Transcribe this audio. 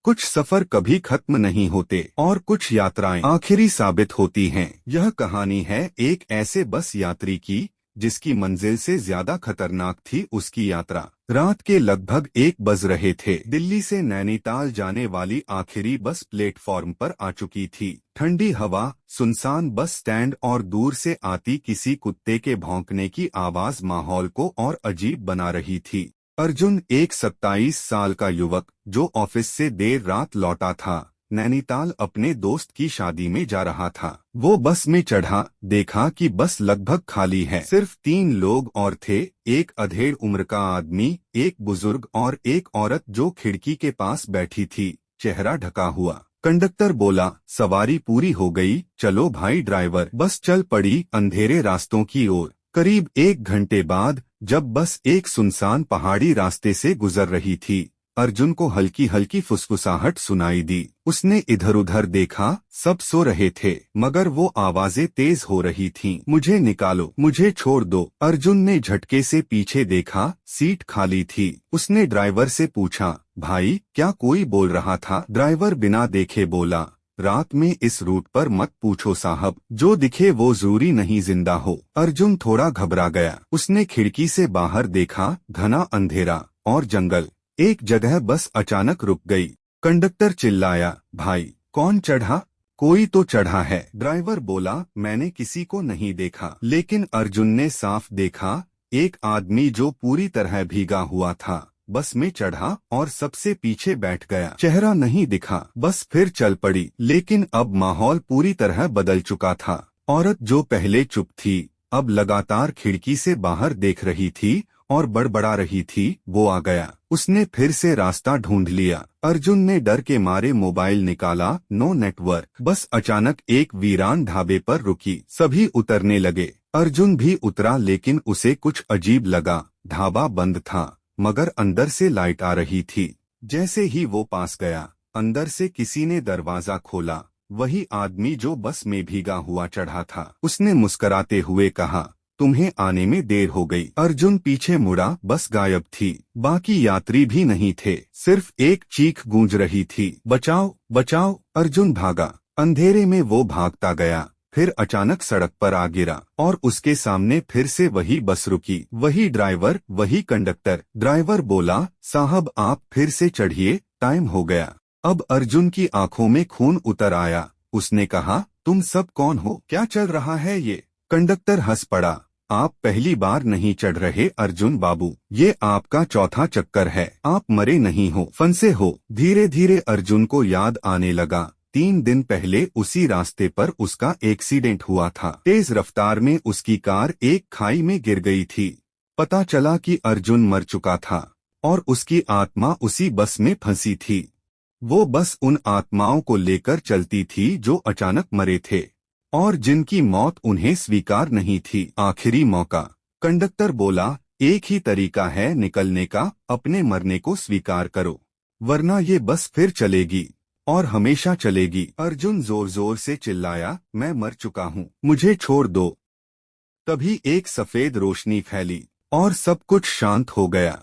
कुछ सफर कभी खत्म नहीं होते और कुछ यात्राएं आखिरी साबित होती हैं। यह कहानी है एक ऐसे बस यात्री की जिसकी मंजिल से ज्यादा खतरनाक थी उसकी यात्रा। रात के लगभग 1 बज रहे थे। दिल्ली से नैनीताल जाने वाली आखिरी बस प्लेटफॉर्म पर आ चुकी थी। ठंडी हवा, सुनसान बस स्टैंड और दूर से आती किसी कुत्ते के भौंकने की आवाज माहौल को और अजीब बना रही थी। अर्जुन, एक 27 साल का युवक जो ऑफिस से देर रात लौटा था, नैनीताल अपने दोस्त की शादी में जा रहा था। वो बस में चढ़ा, देखा कि बस लगभग खाली है। सिर्फ 3 लोग और थे, एक अधेड़ उम्र का आदमी, एक बुजुर्ग और एक औरत जो खिड़की के पास बैठी थी, चेहरा ढका हुआ। कंडक्टर बोला, सवारी पूरी हो गई, चलो भाई ड्राइवर। बस चल पड़ी अंधेरे रास्तों की ओर। करीब 1 घंटे बाद जब बस एक सुनसान पहाड़ी रास्ते से गुजर रही थी, अर्जुन को हल्की हल्की फुसफुसाहट सुनाई दी। उसने इधर उधर देखा, सब सो रहे थे, मगर वो आवाजें तेज हो रही थीं। मुझे निकालो, मुझे छोड़ दो। अर्जुन ने झटके से पीछे देखा, सीट खाली थी। उसने ड्राइवर से पूछा, भाई क्या कोई बोल रहा था? ड्राइवर बिना देखे बोला, रात में इस रूट पर मत पूछो साहब, जो दिखे वो जरूरी नहीं जिंदा हो। अर्जुन थोड़ा घबरा गया। उसने खिड़की से बाहर देखा, घना अंधेरा और जंगल। एक जगह बस अचानक रुक गई। कंडक्टर चिल्लाया, भाई कौन चढ़ा? कोई तो चढ़ा है। ड्राइवर बोला, मैंने किसी को नहीं देखा। लेकिन अर्जुन ने साफ देखा, एक आदमी जो पूरी तरह भीगा हुआ था बस में चढ़ा और सबसे पीछे बैठ गया। चेहरा नहीं दिखा, बस फिर चल पड़ी। लेकिन अब माहौल पूरी तरह बदल चुका था। औरत जो पहले चुप थी, अब लगातार खिड़की से बाहर देख रही थी और बड़बड़ा रही थी, वो आ गया। उसने फिर से रास्ता ढूंढ लिया। अर्जुन ने डर के मारे मोबाइल निकाला, नो नेटवर्क। बस अचानक एक वीरान ढाबे पर रुकी। सभी उतरने लगे। अर्जुन भी उतरा, लेकिन उसे कुछ अजीब लगा। ढाबा बंद था, मगर अंदर से लाइट आ रही थी। जैसे ही वो पास गया, अंदर से किसी ने दरवाजा खोला। वही आदमी जो बस में भीगा हुआ चढ़ा था। उसने मुस्कुराते हुए कहा, तुम्हें आने में देर हो गई। अर्जुन पीछे मुड़ा, बस गायब थी। बाकी यात्री भी नहीं थे। सिर्फ एक चीख गूंज रही थी, बचाओ बचाओ। अर्जुन भागा। अंधेरे में वो भागता गया। फिर अचानक सड़क पर आ गिरा और उसके सामने फिर से वही बस रुकी। वही ड्राइवर, वही कंडक्टर। ड्राइवर बोला, साहब आप फिर से चढ़िए, टाइम हो गया। अब अर्जुन की आंखों में खून उतर आया। उसने कहा, तुम सब कौन हो? क्या चल रहा है ये? कंडक्टर हंस पड़ा, आप पहली बार नहीं चढ़ रहे अर्जुन बाबू, ये आपका चौथा चक्कर है। आप मरे नहीं हो, फंसे हो। धीरे धीरे अर्जुन को याद आने लगा, 3 दिन पहले उसी रास्ते पर उसका एक्सीडेंट हुआ था। तेज रफ्तार में उसकी कार एक खाई में गिर गई थी। पता चला कि अर्जुन मर चुका था और उसकी आत्मा उसी बस में फंसी थी। वो बस उन आत्माओं को लेकर चलती थी जो अचानक मरे थे और जिनकी मौत उन्हें स्वीकार नहीं थी। आखिरी मौका। कंडक्टर बोला, एक ही तरीका है निकलने का, अपने मरने को स्वीकार करो, वरना ये बस फिर चलेगी और हमेशा चलेगी। अर्जुन जोर जोर से चिल्लाया, मैं मर चुका हूँ, मुझे छोड़ दो। तभी एक सफेद रोशनी फैली और सब कुछ शांत हो गया।